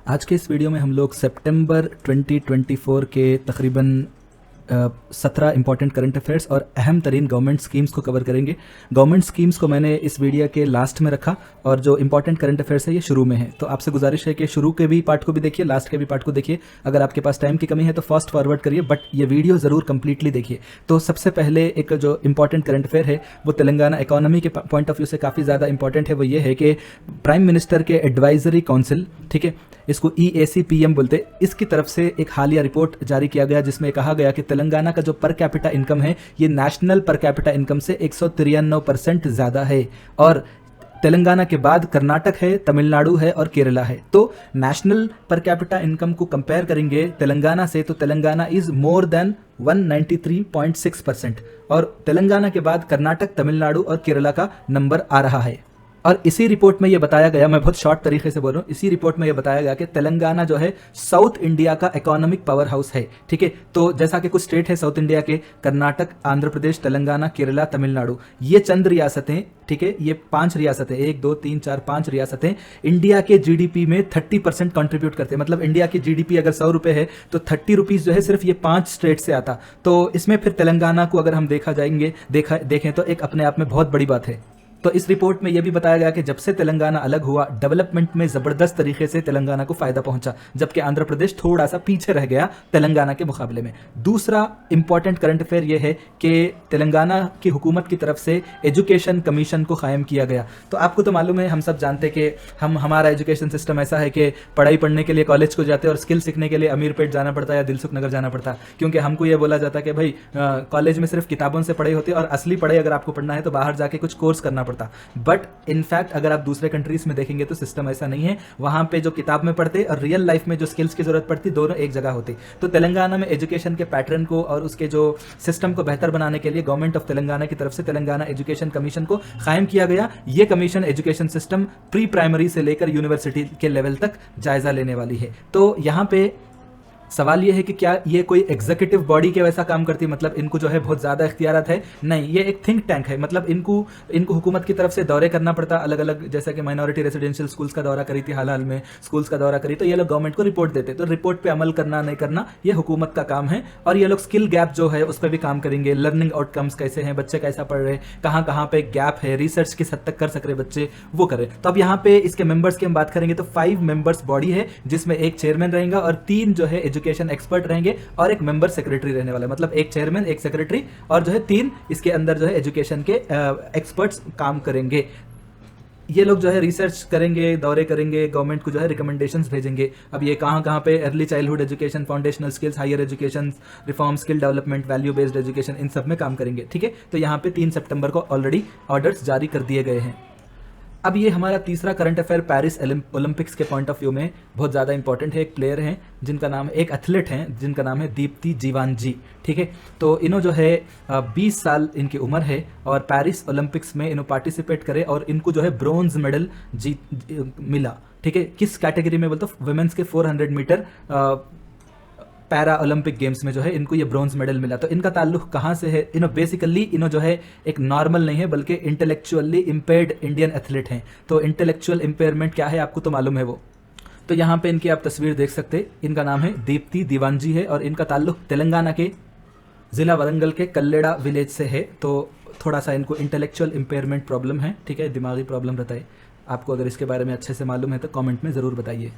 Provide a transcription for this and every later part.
आज के इस वीडियो में हम लोग सितंबर 2024 के तकरीबन 17 इंपॉर्टेंट करंट अफेयर्स और अहम तरीन गवर्नमेंट स्कीम्स को कवर करेंगे। गवर्नमेंट स्कीम्स को मैंने इस वीडियो के लास्ट में रखा और जो इंपॉर्टेंट करंट अफेयर्स है ये शुरू में है। तो आपसे गुजारिश है कि शुरू के भी पार्ट को भी देखिए, लास्ट के भी पार्ट को देखिए। अगर आपके पास टाइम की कमी है तो फास्ट फॉरवर्ड करिए, बट ये वीडियो ज़रूर कंप्लीटली देखिए। तो सबसे पहले एक जो इंपॉर्टेंट करंट अफेयर है वो तेलंगाना इकोनॉमी के पॉइंट ऑफ व्यू से काफ़ी ज़्यादा इंपॉर्टेंट है। वो ये है कि प्राइम मिनिस्टर के एडवाइजरी काउंसिल, ठीक है, इसको EACPM बोलते, इसकी तरफ से एक हालिया रिपोर्ट जारी किया गया जिसमें कहा गया कि तेलंगाना का जो पर कैपिटा इनकम है ये नेशनल पर कैपिटा इनकम से 193% ज़्यादा है और तेलंगाना के बाद कर्नाटक है, तमिलनाडु है और केरला है। तो नेशनल पर कैपिटा इनकम को कंपेयर करेंगे तेलंगाना से तो तेलंगाना इज मोर देन 193.6% और तेलंगाना के बाद कर्नाटक, तमिलनाडु और केरला का नंबर आ रहा है। और इसी रिपोर्ट में ये बताया गया, मैं बहुत शॉर्ट तरीके से बोल रहा हूँ, इसी रिपोर्ट में ये बताया गया कि तेलंगाना जो है साउथ इंडिया का इकोनॉमिक पावर हाउस है, ठीक है। तो जैसा कि कुछ स्टेट है साउथ इंडिया के, कर्नाटक, आंध्र प्रदेश, तेलंगाना, केरला, तमिलनाडु, ये चंद रियासतें, ठीक है, ये 5 रियासतें, 1 2 3 4 5 रियासतें इंडिया के GDP में 30% कंट्रीब्यूट करते हैं। मतलब इंडिया की GDP अगर 100 रुपये है तो 30 रुपीज़ जो है सिर्फ ये 5 स्टेट से आता। तो इसमें फिर तेलंगाना को अगर हम देखें तो एक अपने आप में बहुत बड़ी बात है। तो इस रिपोर्ट में यह भी बताया गया कि जब से तेलंगाना अलग हुआ डेवलपमेंट में ज़बरदस्त तरीके से तेलंगाना को फ़ायदा पहुंचा, जबकि आंध्र प्रदेश थोड़ा सा पीछे रह गया तेलंगाना के मुकाबले में। दूसरा इंपॉर्टेंट करंट अफेयर यह है कि तेलंगाना की हुकूमत की तरफ से एजुकेशन कमीशन को कायम किया गया। तो आपको तो मालूम है, हम सब जानते कि हमारा एजुकेशन सिस्टम ऐसा है कि पढ़ाई पढ़ने के लिए कॉलेज को जाते हैं और स्किल सीखने के लिए अमीरपेट जाना पड़ता है या दिलसुख नगर जाना पड़ता है, क्योंकि हमको ये बोला जाता है कि भाई कॉलेज में सिर्फ किताबों से पढ़ाई होती है और असली पढ़ाई अगर आपको पढ़ना है तो बाहर जाके कुछ कोर्स करना पड़ता। बट इनफैक्ट अगर आप दूसरे कंट्रीज में देखेंगे तो सिस्टम ऐसा नहीं है। वहां पे जो किताब में पढ़ते और रियल लाइफ में जो स्किल्स की जरूरत पड़ती दोनों एक जगह होती। तो तेलंगाना में एजुकेशन के पैटर्न को और उसके जो सिस्टम को बेहतर बनाने के लिए गवर्नमेंट ऑफ तेलंगाना की तरफ से तेलंगाना एजुकेशन कमीशन को कायम किया गया। ये commission education system pre primary से लेकर यूनिवर्सिटी के लेवल तक जायजा लेने वाली है। तो यहाँ पे सवाल ये है कि क्या ये कोई एग्जीक्यूटिव बॉडी के वैसा काम करती है, मतलब इनको जो है बहुत ज़्यादा इख्तियारात है? नहीं, ये एक थिंक टैंक है। मतलब इनको हुकूमत की तरफ से दौरे करना पड़ता अलग अलग, जैसा कि माइनॉरिटी रेजिडेंशियल स्कूल्स का दौरा करी थी हाल में, स्कूल्स का दौरा करी तो ये लोग गवर्नमेंट को रिपोर्ट देते, तो रिपोर्ट पे अमल करना नहीं करना ये हुकूमत का काम है। और ये लोग स्किल गैप जो है उस पर भी काम करेंगे, लर्निंग आउटकम्स कैसे हैं, बच्चे कैसा पढ़ रहे, कहाँ कहाँ पे गैप है, रिसर्च किस हद तक कर सक रहे बच्चे, वो करें। तो अब यहाँ पे इसके मेंबर्स की हम बात करेंगे तो 5 मेंबर्स बॉडी है जिसमें एक चेयरमैन रहेगा और 3 जो है एजुकेशन एक्सपर्ट रहेंगे और एक मेंबर सेक्रेटरी रहने वाला है। मतलब एक चेयरमैन, एक सेक्रेटरी और जो है 3 इसके अंदर जो है एजुकेशन के एक्सपर्ट्स काम करेंगे। ये लोग जो है रिसर्च करेंगे, दौरे करेंगे, गवर्नमेंट को जो है रिकमेंडेशंस भेजेंगे। अब ये कहाँ पे early childhood education, foundational skills, higher education, reform, skill development, value based education, इन सब में काम करेंगे, ठीक है। तो यहाँ पे 3 सितंबर को ऑलरेडी ऑर्डर्स जारी कर दिए गए हैं। अब ये हमारा तीसरा करंट अफेयर पेरिस ओलंपिक्स के पॉइंट ऑफ व्यू में बहुत ज़्यादा इंपॉर्टेंट है। एक प्लेयर हैं जिनका नाम, एक एथलीट हैं जिनका नाम है दीप्ति जीवानजी, ठीक है। तो इन्हों जो है 20 साल इनकी उम्र है और पेरिस ओलंपिक्स में इन्हों पार्टिसिपेट करे और इनको जो है ब्रोंज मेडल मिला, ठीक है। किस कैटेगरी में बोलते, वुमेन्स के 400 मीटर पैरा ओलंपिक गेम्स में जो है इनको ये ब्रॉन्ज मेडल मिला। तो इनका ताल्लुक कहाँ से है? बेसिकली जो है एक नॉर्मल नहीं है बल्कि इंटेलेक्चुअली इम्पेयर्ड इंडियन एथलीट हैं। तो इंटेलेक्चुअल इम्पेयरमेंट क्या है आपको तो मालूम है वो। तो यहाँ पे इनकी आप तस्वीर देख सकते हैं। इनका नाम है दीप्ति दीवानजी है और इनका ताल्लुक तेलंगाना के ज़िला वरंगल के कल्लेड़ा विलेज से है। तो थोड़ा सा इनको इंटेलेक्चुअल इम्पेयरमेंट प्रॉब्लम है, ठीक है, दिमागी प्रॉब्लम रहता है। आपको अगर इसके बारे में अच्छे से मालूम है तो कॉमेंट में ज़रूर बताइए।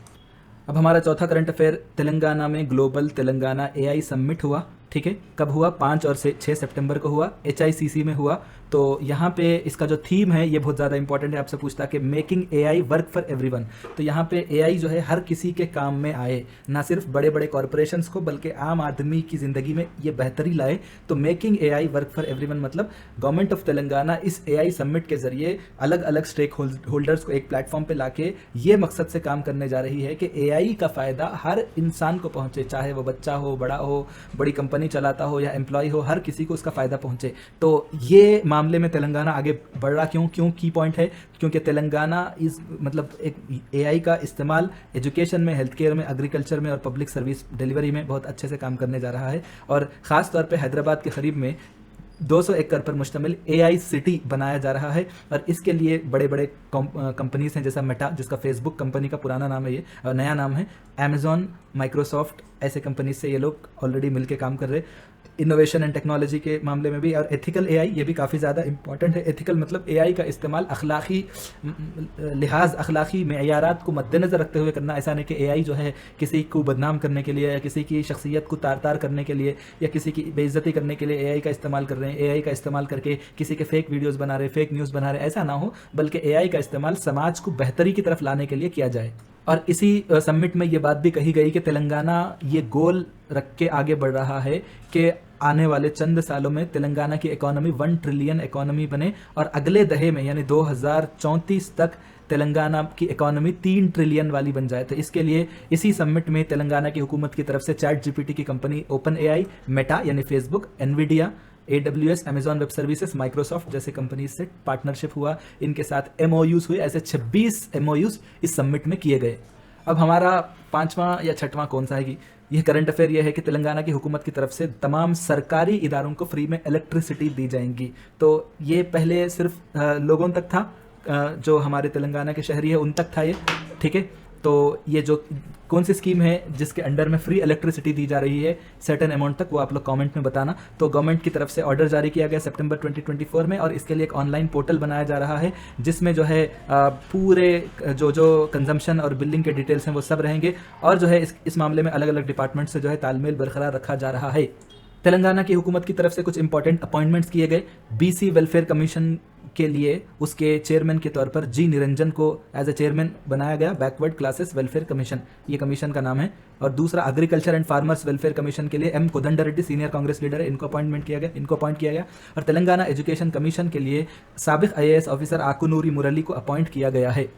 अब हमारा चौथा करंट अफेयर, तेलंगाना में ग्लोबल तेलंगाना AI समिट हुआ, ठीक है। कब हुआ? 5 और 6 सितंबर को हुआ, HICC में हुआ। तो यहाँ पे इसका जो थीम है ये बहुत ज़्यादा इंपॉर्टेंट है। आपसे पूछता है कि making AI work for everyone. तो यहाँ पे AI जो है हर किसी के काम में आए, ना सिर्फ बड़े बड़े कॉरपोरेशंस को बल्कि आम आदमी की ज़िंदगी में ये बेहतरी लाए। तो making AI work for everyone मतलब गवर्नमेंट ऑफ तेलंगाना इस AI समिट के ज़रिए अलग अलग स्टेक होल्डर्स को एक प्लेटफॉर्म पर ला के ये मकसद से काम करने जा रही है कि AI का फ़ायदा हर इंसान को पहुँचे, चाहे वो बच्चा हो, बड़ा हो, बड़ी कंपनी चलाता हो या एम्प्लॉय हो, हर किसी को उसका फ़ायदा पहुँचे। तो ये मामले में तेलंगाना आगे बढ़ रहा क्यों की पॉइंट है? क्योंकि तेलंगाना मतलब एक AI का इस्तेमाल एजुकेशन में, हेल्थ केयर में, एग्रीकल्चर में और पब्लिक सर्विस डिलीवरी में बहुत अच्छे से काम करने जा रहा है। और ख़ास तौर पे हैदराबाद के करीब में 200 एकड़ पर मुश्तमिल AI सिटी बनाया जा रहा है। और इसके लिए बड़े बड़े कंपनीज हैं, जैसा मेटा, जिसका फेसबुक कंपनी का पुराना नाम है, ये नया नाम है, अमेजॉन, माइक्रोसॉफ्ट, ऐसे कंपनी से ये लोग ऑलरेडी मिलके काम कर रहे हैं इनोवेशन एंड टेक्नोलॉजी के मामले में भी। और एथिकल AI ये भी काफ़ी ज़्यादा इंपॉर्टेंट है। एथिकल मतलब AI का इस्तेमाल अखलाकी लिहाज, अखलाकी मेयारात को मद्देनज़र रखते हुए करना। ऐसा नहीं कि AI जो है किसी को बदनाम करने के लिए या किसी की शख्सियत को तार तार करने के लिए या किसी की बेइज्जती करने के लिए AI का इस्तेमाल कर रहे हैं, AI का इस्तेमाल करके किसी के फेक वीडियोज़ बना रहे, फेक न्यूज़ बना रहे, ऐसा ना हो, बल्कि AI का इस्तेमाल समाज को बेहतरी की तरफ लाने के लिए किया जाए। और इसी समिट में ये बात भी कही गई कि तेलंगाना ये गोल रख के आगे बढ़ रहा है कि आने वाले चंद सालों में तेलंगाना की इकोनॉमी 1 ट्रिलियन इकोनॉमी बने और अगले दहे में यानी 2034 तक तेलंगाना की इकोनॉमी 3 ट्रिलियन वाली बन जाए। तो इसके लिए इसी समिट में तेलंगाना की हुकूमत की तरफ से ChatGPT की कंपनी OpenAI, मेटा यानी Facebook, Nvidia, AWS, Amazon web services, Microsoft जैसे कंपनी से पार्टनरशिप हुआ, इनके साथ MOUs हुए। ऐसे 26 MOUs इस समिट में किए गए। अब हमारा 5वां या 6वां कौन सा है कि यह करंट अफेयर यह है कि तेलंगाना की हुकूमत की तरफ से तमाम सरकारी इदारों को फ्री में इलेक्ट्रिसिटी दी जाएंगी। तो ये पहले सिर्फ लोगों तक था, जो हमारे तेलंगाना के शहरी है उन तक था ये, ठीक है। तो ये जो कौन सी स्कीम है जिसके अंडर में फ्री इलेक्ट्रिसिटी दी जा रही है सर्टेन अमाउंट तक, वो आप लोग कमेंट में बताना। तो गवर्नमेंट की तरफ से ऑर्डर जारी किया गया सितंबर 2024 में और इसके लिए एक ऑनलाइन पोर्टल बनाया जा रहा है जिसमें जो है पूरे जो कंजम्पशन और बिलिंग के डिटेल्स हैं वो सब रहेंगे। और जो है इस मामले में अलग अलग डिपार्टमेंट से जो है तालमेल बरकरार रखा जा रहा है। तेलंगाना की हुकूमत की तरफ से कुछ इंपॉर्टेंट अपॉइंटमेंट्स किए गए। BC वेलफेयर कमीशन के लिए उसके चेयरमैन के तौर पर G निरंजन को एज ए चेयरमैन बनाया गया, बैकवर्ड क्लासेस वेलफेयर कमीशन ये कमीशन का नाम है। और दूसरा agriculture and farmers welfare commission के लिए M Kodanda Reddy senior Congress leader है, इनको अपॉइंट किया गया। और तेलंगाना एजुकेशन कमीशन के लिए साबिक IAS ऑफिसर आकुनूरी मुरली को अपॉइंट किया गया है।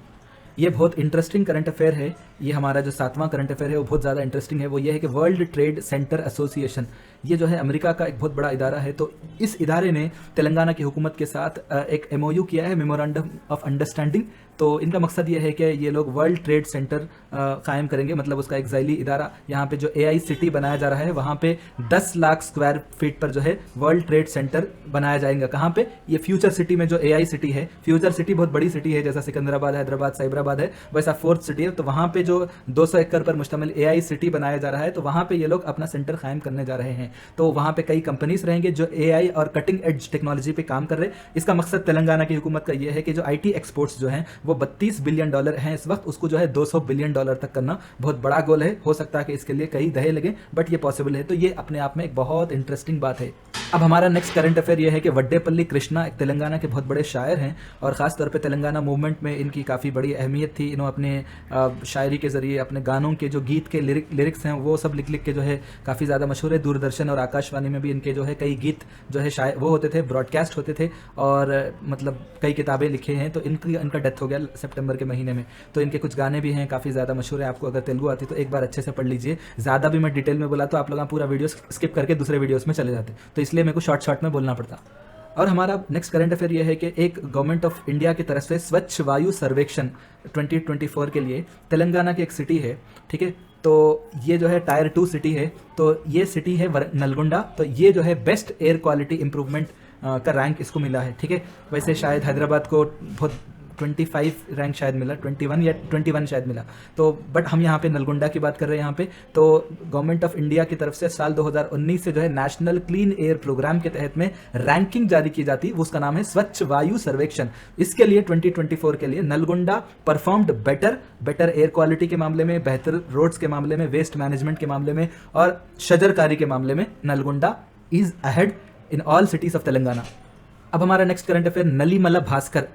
ये बहुत इंटरेस्टिंग करंट अफेयर है। ये हमारा जो 7वां करंट अफेयर है वो बहुत ज़्यादा इंटरेस्टिंग है। वो ये है कि वर्ल्ड ट्रेड सेंटर एसोसिएशन, ये जो है अमेरिका का एक बहुत बड़ा इदारा है। तो इस इदारे ने तेलंगाना की हुकूमत के साथ एक MOU किया है, मेमोरेंडम ऑफ अंडरस्टैंडिंग। तो इनका मकसद ये है कि ये लोग वर्ल्ड ट्रेड सेंटर कायम करेंगे, मतलब उसका एक ज़ैली इदारा। यहाँ पे जो AI सिटी बनाया जा रहा है वहाँ पे 10 लाख स्क्वायर फीट पर जो है वर्ल्ड ट्रेड सेंटर बनाया जाएगा। कहाँ पे? ये फ्यूचर सिटी में जो AI सिटी है, फ्यूचर सिटी बहुत बड़ी सिटी है, जैसा सिकंदराबाद, हैदराबाद, साइबराबाद है, वैसा 4th सिटी है। तो वहाँ पे जो 200 एकड़ पर मुश्तमिल AI सिटी बनाया जा रहा है, तो वहाँ पे ये लोग अपना सेंटर कायम करने जा रहे हैं। तो वहाँ पे कई कंपनीज रहेंगे जो AI और कटिंग एज टेक्नोलॉजी पे काम कर रहे हैं। इसका मकसद तेलंगाना की हुकूमत का ये है कि जो IT एक्सपोर्ट्स जो हैं वो $32 बिलियन हैं इस वक्त, उसको जो है $200 बिलियन तक करना बहुत बड़ा गोल है। हो सकता है कि इसके लिए कई दहे लगे, बट ये पॉसिबल है। तो ये अपने आप में एक बहुत इंटरेस्टिंग बात है। अब हमारा नेक्स्ट करंट अफेयर ये है कि वड्डेपल्ली कृष्णा एक तेलंगाना के बहुत बड़े शायर हैं और ख़ास तौर पे तेलंगाना मूवमेंट में इनकी काफ़ी बड़ी अहमियत थी। इन्होंने अपने शायरी के ज़रिए, अपने गानों के जो गीत के लिरिक्स हैं वो सब लिख के जो है काफ़ी ज़्यादा मशहूर है। दूरदर्शन और आकाशवाणी में भी इनके जो है कई गीत जो है शायर वो होते थे, ब्रॉडकास्ट होते थे और मतलब कई किताबें लिखे हैं। तो इनका डेथ हो गया सितंबर के महीने में। तो इनके कुछ गाने भी हैं, काफ़ी ज़्यादा मशहूर है। आपको अगर तेलुगु आती तो एक बार अच्छे से पढ़ लीजिए। ज़्यादा भी मैं डिटेल में बोला तो आप लोग पूरा वीडियो स्किप करके दूसरे वीडियोस में चले जाते, तो इसलिए मेरे को शॉर्ट में बोलना पड़ता। और हमारा नेक्स्ट करंट अफेयर यह है कि एक गवर्नमेंट ऑफ इंडिया की तरफ से स्वच्छ वायु सर्वेक्षण 2024 के लिए तेलंगाना की एक सिटी है, ठीक है। तो ये जो है टायर 2 सिटी है। तो ये सिटी है नलगुंडा। तो ये जो है बेस्ट एयर क्वालिटी इंप्रूवमेंट का रैंक इसको मिला है, ठीक है। वैसे शायद हैदराबाद को बहुत 25 रैंक शायद मिला, 21 या 21 शायद मिला। तो बट हम यहाँ पे नलगुंडा की बात कर रहे हैं यहाँ पे। तो गवर्नमेंट ऑफ इंडिया की तरफ से साल 2019 से जो है नेशनल क्लीन एयर प्रोग्राम के तहत में रैंकिंग जारी की जाती है, उसका नाम है स्वच्छ वायु सर्वेक्षण। इसके लिए 2024 के लिए Nalgonda performed better air quality के मामले में, बेहतर रोड्स के मामले में, वेस्ट मैनेजमेंट के मामले में और शजरकारी के मामले में Nalgonda is ahead in all cities of Telangana. अब हमारा नेक्स्ट करंट अफेयर, नलीमला भास्कर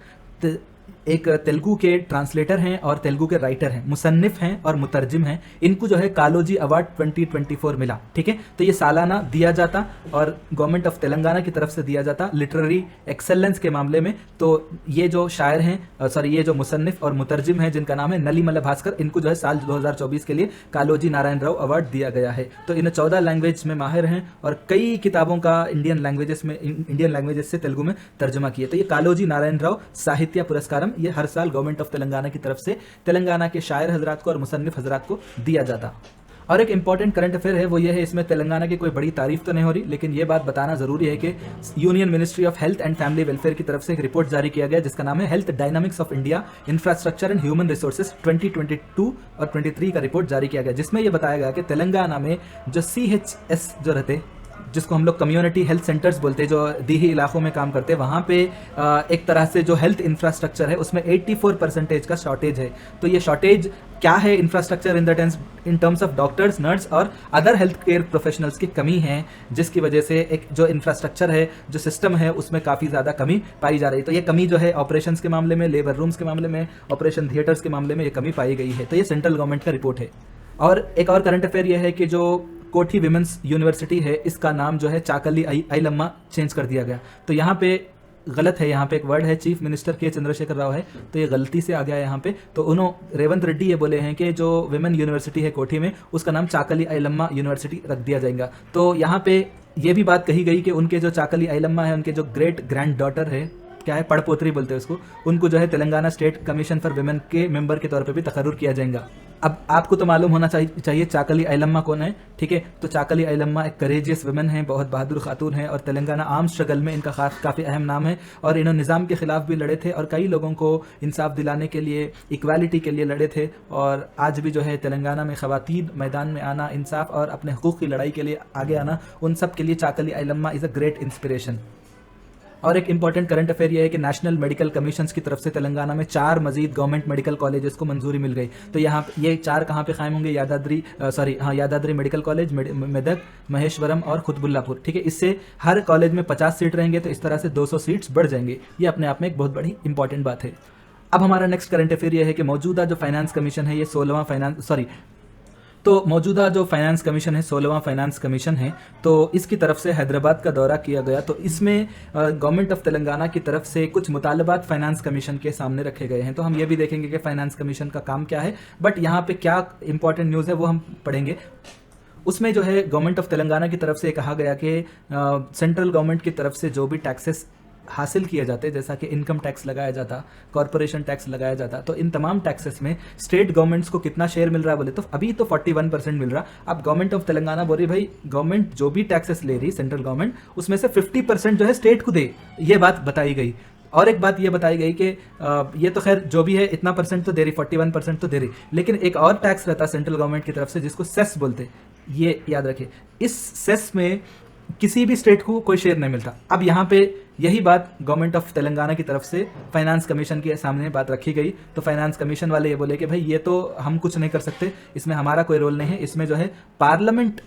एक तेलुगु के ट्रांसलेटर हैं और तेलुगु के राइटर हैं, मुसन्निफ हैं और मुतरजिम हैं। इनको जो है कालोजी अवार्ड 2024 मिला, ठीक है। तो ये सालाना दिया जाता और गवर्नमेंट ऑफ तेलंगाना की तरफ से दिया जाता लिटरेरी एक्सेलेंस के मामले में। तो ये जो शायर हैं, ये जो मुसन्निफ और मुतरजिम हैं जिनका नाम है नलीमला भास्कर, इनको जो है साल 2024 के लिए कालोजी नारायण राव अवार्ड दिया गया है। तो इन 14 लैंग्वेज में माहिर हैं और कई किताबों का इंडियन लैंग्वेजेस से तेलुगु में तर्जुमा किया। तो ये कालोजी नारायण राव साहित्य पुरस्कारम ये हर साल गवर्नमेंट ऑफ तेलंगाना की तरफ से तेलंगाना के शायर हजरात को और मुसन्निफ हजरात को दिया जाता। और एक इंपॉर्टेंट करंट अफेयर है वो ये है, इसमें तेलंगाना की कोई बड़ी तारीफ तो नहीं हो रही, लेकिन ये बात बताना जरूरी है कि union ministry of health and family welfare की तरफ से एक रिपोर्ट जारी किया गया जिसका नाम है health dynamics of India infrastructure and human resources 2022 और 23 का रिपोर्ट जारी किया गया, जिसमें यह बताया गया कि तेलंगाना में जो CHS जो रहते, जिसको हम लोग कम्युनिटी हेल्थ सेंटर्स बोलते हैं, जो देही इलाकों में काम करते हैं, वहाँ पे एक तरह से जो हेल्थ इंफ्रास्ट्रक्चर है उसमें 84% का शॉर्टेज है। तो ये शॉर्टेज क्या है, infrastructure in terms of doctors, nurse और अदर हेल्थ केयर प्रोफेशनल्स की कमी है, जिसकी वजह से एक जो इंफ्रास्ट्रक्चर है, जो सिस्टम है, उसमें काफ़ी ज़्यादा कमी पाई जा रही है। तो ये कमी जो है ऑपरेशंस के मामले में, लेबर रूम्स के मामले में, ऑपरेशन थिएटर्स के मामले में ये कमी पाई गई है। तो ये सेंट्रल गवर्नमेंट का रिपोर्ट है। और एक और करंट अफेयर ये है कि जो कोठी विमेंस यूनिवर्सिटी है, इसका नाम जो है चाकली आइलम्मा चेंज कर दिया गया। तो यहाँ पे गलत है, यहाँ पे एक वर्ड है, चीफ मिनिस्टर के चंद्रशेखर राव है, तो ये गलती से आ गया यहाँ पे। तो रेवंत रेड्डी ये बोले हैं कि जो विमेन यूनिवर्सिटी है कोठी में, उसका नाम चाकली आइलम्मा यूनिवर्सिटी रख दिया जाएगा। तो यहाँ पे ये भी बात कही गई कि उनके जो चाकली आइलम्मा है, उनके जो ग्रेट ग्रैंड डॉटर है, क्या है, पड़पोतरी बोलते हैं उसको, उनको जो है Telangana state commission for women के मेंबर के तौर पे भी तकर्रुर किया जाएगा। अब आपको तो मालूम होना चाहिए चाकली आइलम्मा कौन है, ठीक है। तो चाकली आइलम्मा एक करेजियस वुमेन है, बहुत बहादुर खातून है, और तेलंगाना आर्म स्ट्रगल में इनका काफ़ी अहम नाम है, और इन्होंने निज़ाम के खिलाफ भी लड़े थे और कई लोगों को इंसाफ दिलाने के लिए, इक्वालिटी के लिए लड़े थे। और आज भी जो है तेलंगाना में ख़वातीन मैदान में आना, इंसाफ और अपने हुकूक़ की लड़ाई के लिए आगे आना, उन सब के लिए Chakali Ilamma is a great inspiration. और एक इंपॉर्टेंट करंट अफेयर ये है कि नेशनल मेडिकल कमीशन की तरफ से तेलंगाना में 4 मजीद गवर्नमेंट मेडिकल कॉलेजेस को मंजूरी मिल गई। तो यहाँ ये 4 कहाँ पे कायम होंगे, यादाद्री मेडिकल कॉलेज, मेदक, महेश्वरम और खुतबुल्लापुर, ठीक है। इससे हर कॉलेज में 50 सीट रहेंगे, तो इस तरह से 200 सीट्स बढ़ जाएंगे। ये अपने आप में एक बहुत बड़ी इंपॉर्टेंट बात है। अब हमारा नेक्स्ट करंट अफेयर ये है कि मौजूदा जो फाइनेंस कमीशन है, ये 16वां फाइनेंस कमीशन है, तो इसकी तरफ से हैदराबाद का दौरा किया गया। तो इसमें गवर्नमेंट ऑफ तेलंगाना की तरफ से कुछ मुतालबात फाइनेंस कमीशन के सामने रखे गए हैं। तो हम ये भी देखेंगे कि फाइनेंस कमीशन का काम क्या है, बट यहाँ पे क्या इंपॉर्टेंट न्यूज़ है वो हम पढ़ेंगे। उसमें जो है गवर्नमेंट ऑफ तेलंगाना की तरफ से कहा गया कि सेंट्रल गवर्नमेंट की तरफ से जो भी टैक्सेस हासिल किए जाते, जैसा कि इनकम टैक्स लगाया जाता, कॉरपोरेशन टैक्स लगाया जाता, तो इन तमाम टैक्सेस में स्टेट गवर्नमेंट्स को कितना शेयर मिल रहा है बोले तो अभी तो 41% मिल रहा। अब गवर्नमेंट ऑफ तेलंगाना बोल रही भाई गवर्नमेंट जो भी टैक्सेस ले रही सेंट्रल गवर्नमेंट, उसमें से 50% जो है स्टेट को दे, ये बात बताई गई। और एक बात ये बताई गई कि ये तो खैर जो भी है इतना परसेंट तो दे रही, 41% तो दे रही, लेकिन एक और टैक्स रहता सेंट्रल गवर्नमेंट की तरफ से जिसको सेस बोलते, ये याद रखें। इस सेस में किसी भी स्टेट को कोई शेयर नहीं मिलता। अब यहाँ पे यही बात गवर्नमेंट ऑफ तेलंगाना की तरफ से फाइनेंस कमीशन के सामने बात रखी गई। तो फाइनेंस कमीशन वाले ये बोले कि भाई ये तो हम कुछ नहीं कर सकते, इसमें हमारा कोई रोल नहीं है। इसमें जो है पार्लियामेंट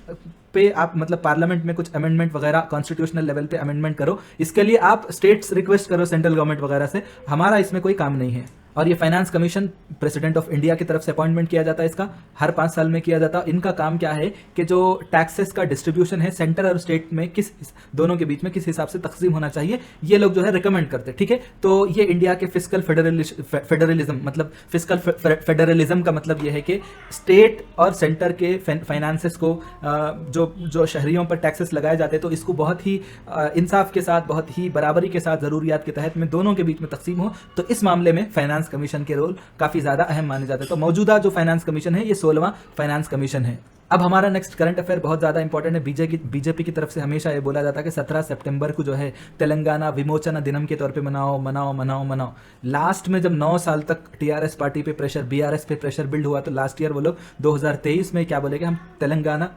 पे आप मतलब पार्लियामेंट में कुछ अमेंडमेंट वगैरह कॉन्स्टिट्यूशनल लेवल पे अमेंडमेंट करो, इसके लिए आप स्टेट्स रिक्वेस्ट करो सेंट्रल गवर्नमेंट वगैरह से, हमारा इसमें कोई काम नहीं है। और ये finance commission president of India की तरफ से अपॉइंटमेंट किया जाता है, इसका हर 5 साल में किया जाता है। इनका काम क्या है कि जो टैक्सेस का डिस्ट्रीब्यूशन है सेंटर और स्टेट में किस दोनों के बीच में किस हिसाब से तकसीम होना चाहिए, ये लोग जो है रिकमेंड करते हैं, ठीक है। तो ये इंडिया के फिस्कल फेडरलिज्म मतलब फिस्कल फेडरलिज्म का मतलब ये है कि स्टेट और सेंटर के फाइनेंसेस को जो शहरियों पर टैक्सेस लगाए जाते हैं, तो इसको बहुत ही इंसाफ के साथ, बहुत ही बराबरी के साथ, ज़रूरियात के तहत में दोनों के बीच में तकसीम हो। तो इस मामले में फाइनेंस कमीशन के रोल काफी ज्यादा अहम माने जाते हैं। तो मौजूदा जो फाइनेंस कमीशन है ये 16वां फाइनेंस कमीशन है। अब हमारा नेक्स्ट करंट अफेयर बहुत ज्यादा इंपॉर्टेंट है। बीजेपी की तरफ से हमेशा ये बोला जाता है कि 17 सितंबर को जो है तेलंगाना विमोचना दिनम के तौर पे मनाओ। लास्ट में जब 9 साल तक टीआरएस पार्टी पे प्रेशर, बीआरएस पे प्रेशर बिल्ड हुआ, तो लास्ट ईयर वो लोग 2023 में क्या बोले कि हम तेलंगाना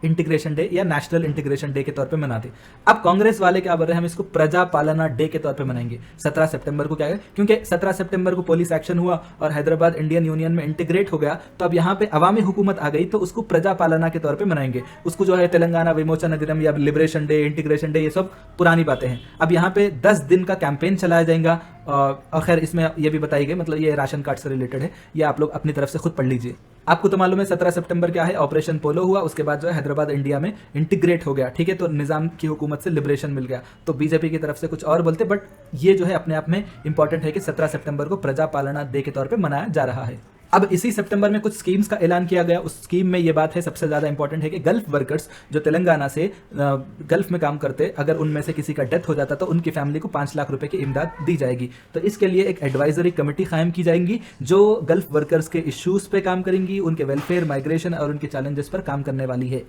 इंटीग्रेशन डे या नेशनल इंटीग्रेशन डे के तौर पे मनाते। अब कांग्रेस वाले क्या बोल रहे हैं, हम इसको प्रजा पालना डे के तौर पे मनाएंगे 17 सितंबर को। क्या है, क्योंकि 17 सितंबर को पुलिस एक्शन हुआ और हैदराबाद इंडियन यूनियन में इंटीग्रेट हो गया, तो अब यहाँ पे अवामी हुकूमत आ गई, तो उसको प्रजा पालना के तौर पे मनाएंगे। उसको जो है तेलंगाना विमोचन दिनम या लिबरेशन डे, इंटीग्रेशन डे, ये सब पुरानी बातें हैं। अब यहाँ पे 10 दिन का कैंपेन चलाया जाएगा। और खैर इसमें ये भी बताई गई, मतलब ये राशन कार्ड से रिलेटेड है, ये आप लोग अपनी तरफ से खुद पढ़ लीजिए। आपको तो मालूम है 17 सितंबर क्या है, ऑपरेशन पोलो हुआ, उसके बाद जो है हैदराबाद इंडिया में इंटीग्रेट हो गया, ठीक है। तो निजाम की हुकूमत से लिबरेशन मिल गया। तो बीजेपी की तरफ से कुछ और बोलते, बट ये जो है अपने आप में इंपॉर्टेंट है कि 17 सितंबर को प्रजा पालना डे के तौर पे मनाया जा रहा है। अब इसी सितंबर में कुछ स्कीम्स का ऐलान किया गया। उस स्कीम में ये बात है सबसे ज़्यादा इंपॉर्टेंट है कि गल्फ वर्कर्स जो तेलंगाना से गल्फ में काम करते, अगर उनमें से किसी का डेथ हो जाता तो उनकी फैमिली को 5 लाख रुपए की इमदाद दी जाएगी। तो इसके लिए एक एडवाइजरी कमेटी कायम की जाएंगी जो गल्फ वर्कर्स के इश्यूज पे काम करेंगी, उनके वेलफेयर, माइग्रेशन और उनके चैलेंजेस पर काम करने वाली है।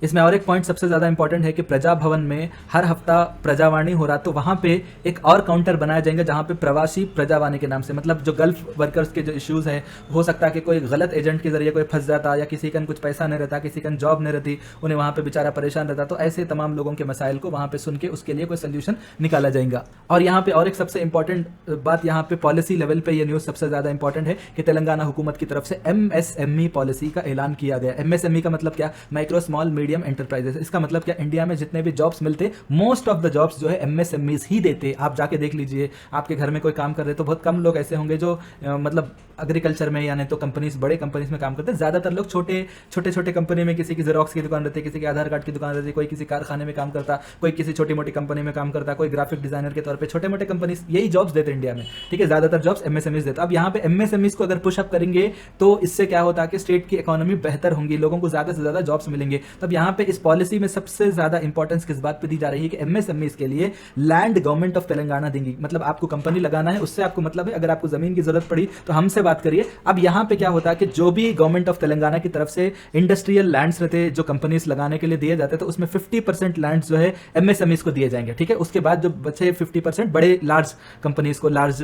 इसमें और एक पॉइंट सबसे ज़्यादा इंपॉर्टेंट है कि प्रजा भवन में हर हफ्ता प्रजावाणी हो रहा, तो वहाँ पे एक और काउंटर बनाया जाएगा जहाँ पे प्रवासी प्रजावाणी के नाम से, मतलब जो गल्फ वर्कर्स के जो इश्यूज़ है, हो सकता है कि कोई गलत एजेंट के जरिए कोई फंस जाता, या किसी का कुछ पैसा नहीं रहता, किसी का जॉब नहीं रहती, उन्हें वहाँ पे बेचारा परेशान रहता, तो ऐसे तमाम लोगों के मसाइल को वहाँ पे सुन के उसके लिए कोई सोल्यूशन निकाला जाएगा। और यहाँ पे और एक सबसे इंपॉर्टेंट बात, यहाँ पे पॉलिसी लेवल पे ये न्यूज़ सबसे ज़्यादा इंपॉर्टेंट है कि तेलंगाना हुकूमत की तरफ से MSME पॉलिसी का ऐलान किया गया। MSME का मतलब क्या? Micro small medium enterprises. इसका मतलब क्या? इंडिया में जितने भी जॉब्स मिलते, मोस्ट ऑफ द जॉब्स जो है MSMEs ही देते। आप जाके देख लीजिए, आपके घर में कोई काम कर रहे तो बहुत कम लोग ऐसे होंगे जो मतलब एग्रीकल्चर में या नहीं तो कंपनीज, बड़े कंपनीज में काम करते हैं। ज़्यादातर लोग छोटे छोटे में, किसी की जेरोक्स की दुकान रहती है, किसी के आधार कार्ड की दुकान रहती है, कोई किसी कारखाने में काम करता, कोई किसी छोटी मोटी कंपनी में काम करता, कोई ग्राफिक डिजाइनर के तौर पे, छोटे मोटे कंपनीज यही जॉब्स देते हैं इंडिया में, ठीक है। ज़्यादातर जॉब्स MSMEs देते। अब यहाँ पे MSMEs को अगर पुशअप करेंगे तो इससे क्या होता है कि स्टेट की इकोनॉमी बेहतर होंगी, लोगों को ज़्यादा से ज़्यादा जॉब्स मिलेंगे। तब यहाँ पे इस पॉलिसी में सबसे ज़्यादा इंपॉर्टेंस किस बात पे दी जा रही है कि MSMEs के लिए लैंड गवर्नमेंट ऑफ तेलंगाना देंगी। मतलब आपको कंपनी लगाना है, उससे आपको मतलब है, अगर आपको जमीन की जरूरत पड़ी तो हमसे बात करिए। अब यहाँ पे क्या होता है कि जो भी गवर्नमेंट ऑफ तेलंगाना की तरफ से इंडस्ट्रियल लैंड्स रहते जो कंपनीज लगाने के लिए दिए जाते, तो उसमें 50% लैंड्स जो है MSMEs को दिए जाएंगे, ठीक है। उसके बाद जो बचे 50% बड़े लार्ज कंपनीज को, लार्ज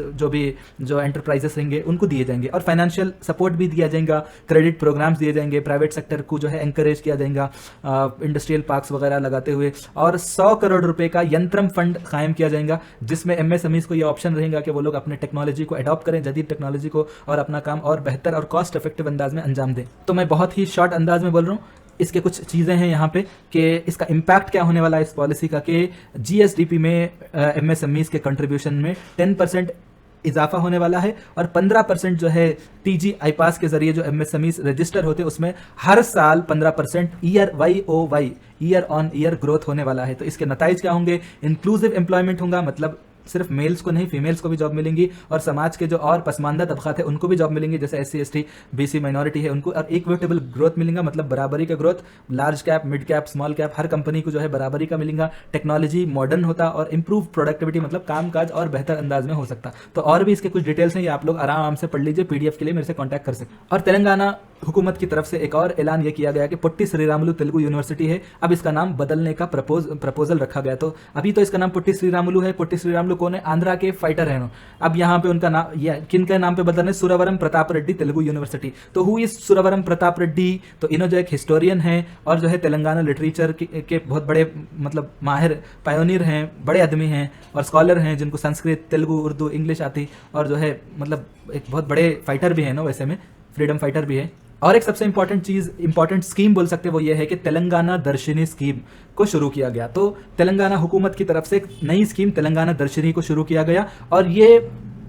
जो एंटरप्राइजेस रहेंगे उनको दिए जाएंगे। और फाइनेंशियल सपोर्ट भी दिया जाएगा, क्रेडिट प्रोग्राम्स दिए जाएंगे, प्राइवेट सेक्टर को जो है एंकरेज किया जाएगा इंडस्ट्रियल पार्क्स वगैरह लगाते हुए। और 100 करोड़ रुपए का यंत्रम फंड कायम किया जाएगा, जिसमें MSMEs को यह ऑप्शन रहेगा कि वो लोग अपने टेक्नोलॉजी को अडॉप्ट करें, जदीद टेक्नोलॉजी को, और अपना काम और बेहतर और कॉस्ट इफेक्टिव अंदाज में अंजाम दें। तो मैं बहुत ही शॉर्ट अंदाज में बोल रहा हूँ। इसके कुछ चीज़ें हैं यहाँ पे कि इसका इम्पैक्ट क्या होने वाला है इस पॉलिसी का, कि GSDP में MSMEs के कंट्रीब्यूशन में 10% इजाफा होने वाला है, और 15% जो है TG IPAS के जरिए जो MSMEs रजिस्टर होते हैं उसमें हर साल 15% ईयर ऑन ईयर ग्रोथ होने वाला है। तो इसके नताइज क्या होंगे? इंक्लूसिव एम्प्लॉयमेंट होगा, मतलब सिर्फ मेल्स को नहीं, फीमेल्स को भी जॉब मिलेंगी, और समाज के जो और पसमानदा तबका थे उनको भी जॉब मिलेंगी, जैसे SC ST BC माइनॉरिटी है उनको। और इक्विटेबल ग्रोथ मिलेगा, मतलब बराबरी का growth, large cap, mid cap, small cap, हर कंपनी को जो है बराबरी का मिलेगा। टेक्नोलॉजी मॉडर्न होता और इंप्रूव प्रोडक्टिविटी, मतलब काम काज और बेहतर अंदाज में हो सकता। तो और भी इसके कुछ डिटेल्स हैं, ये आप लोग आराम से पढ़ लीजिए, PDF के लिए मेरे से कॉन्टैक्ट कर सकते। और तेलंगाना हुकूमत की तरफ से एक और ऐलान ये किया गया कि पुट्टी श्रीरामुलु तेलुगु यूनिवर्सिटी है, अब इसका नाम बदलने का प्रपोजल रखा गया। तो अभी तो इसका नाम पुट्टी श्रीरामुलु है। पुट्टी श्रीरामुलु कौन है? आंध्रा के फाइटर हैं। अब यहाँ पे उनका नाम, किन का नाम पे बदलना है? सुरवरम प्रताप रेड्डी तेलुगु यूनिवर्सिटी। तो हु इज सुरवरम प्रताप रेड्डी? तो इन्हों जो एक हिस्टोरियन है और जो है तेलंगाना लिटरेचर के बहुत बड़े मतलब माहिर पायोनियर हैं, बड़े आदमी हैं और स्कॉलर हैं, जिनको संस्कृत, तेलुगु, उर्दू, इंग्लिश आती, और जो है मतलब एक बहुत बड़े फाइटर भी है ना, वैसे में फ्रीडम फाइटर भी है। और एक सबसे इंपॉर्टेंट स्कीम बोल सकते हैं, वो ये है कि तेलंगाना दर्शनी स्कीम को शुरू किया गया। तो तेलंगाना हुकूमत की तरफ से एक नई स्कीम तेलंगाना दर्शनी को शुरू किया गया, और ये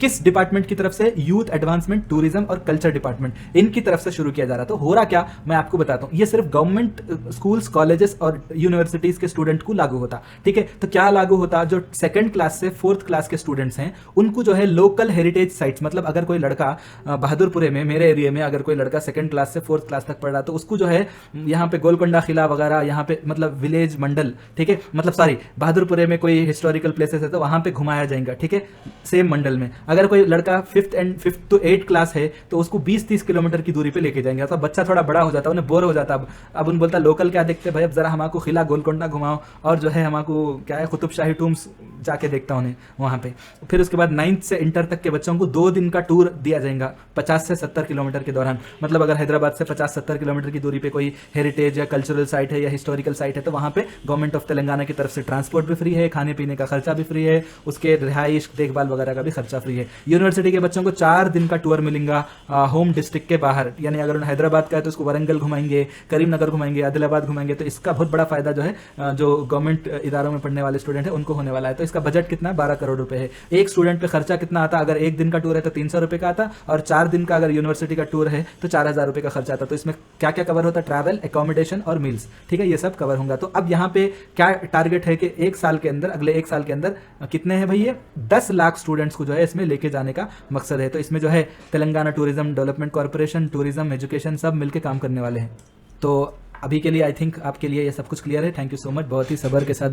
किस डिपार्टमेंट की तरफ से? यूथ एडवांसमेंट, टूरिज्म और कल्चर डिपार्टमेंट, इनकी तरफ से शुरू किया जा रहा। तो हो रहा क्या, मैं आपको बताता हूँ। ये सिर्फ गवर्नमेंट स्कूल्स, कॉलेजेस और यूनिवर्सिटीज के स्टूडेंट को लागू होता, ठीक है। तो क्या लागू होता? जो 2nd क्लास से 4th क्लास के स्टूडेंट्स हैं उनको जो है लोकल हेरिटेज साइट्स, मतलब अगर कोई लड़का बहादुरपुरे में, मेरे एरिया में अगर कोई लड़का 2nd क्लास से 4th क्लास तक पढ़ रहा, तो उसको जो है यहाँ पे गोलकोंडा किला वगैरह, यहाँ पे मतलब विलेज मंडल, ठीक है, मतलब सॉरी बहादुरपुरे में कोई हिस्टोरिकल प्लेसेस है तो वहाँ पे घुमाया जाएगा, ठीक है, सेम मंडल में। अगर कोई लड़का 5th to 8th क्लास है तो उसको 20-30 किलोमीटर की दूरी पे लेके जाएंगे। तो बच्चा थोड़ा बड़ा हो जाता है, उन्हें बोर हो जाता। अब उन बोलता लोकल क्या देखते भाई, अब जरा हमको किला गोलकोंडा घुमाओ, और जो है हमको क्या है कुतुब शाही टूम्स जाके देखता उन्हें वहाँ पे। फिर उसके बाद 9th से इंटर तक के बच्चों को 2 दिन का टूर दिया जाएगा 50 से 70 किलोमीटर के दौरान। मतलब अगर हैदराबाद से 50-70 किलोमीटर की दूरी पे कोई हेरिटेज या कल्चरल साइट है या हिस्टोरिकल साइट है, तो वहाँ पे गवर्नमेंट ऑफ तेलंगाना की तरफ से ट्रांसपोर्ट भी फ्री है, खाने पीने का खर्चा भी फ्री है, उसके रिहाइश, देखभाल वगैरह का भी खर्चा फ्री है। यूनिवर्सिटी के बच्चों को 4 दिन का टूर मिलेगा होम डिस्ट्रिक्ट के बाहर, यानी अगर उन्हें हैदराबाद का है तो उसको वारंगल घुमाएंगे, करीमनगर घुमाएंगे, आदिलाबाद घुमाएंगे। तो इसका बहुत बड़ा फायदा जो है जो गवर्नमेंट इदारों में पढ़ने वाले स्टूडेंट है उनको होने वाला है। तो इसका बजट कितना? 12 करोड़ रुपए है। एक स्टूडेंट पे खर्चा कितना आता? अगर 1 दिन का टूर है तो 300 रुपए का आता, और 4 दिन का अगर यूनिवर्सिटी का टूर है तो 4000 रुपए का खर्चा आता। तो इसमें क्या क्या कवर होता है? ट्रैवल, एकोमोडेशन और मील्स, ठीक है, ये सब कवर होगा। तो अब यहाँ पे क्या टारगेट है कि 1 साल के अंदर, अगले 1 साल के अंदर कितने हैं भाई? ये 10 लाख स्टूडेंट्स को जो है इसमें में लेके जाने का मकसद है। तो इसमें जो है Telangana tourism development corporation, tourism, education सब मिलकर काम करने वाले हैं। तो अभी के लिए आई थिंक आपके लिए ये सब कुछ क्लियर है। थैंक यू सो मच, बहुत ही सब्र के साथ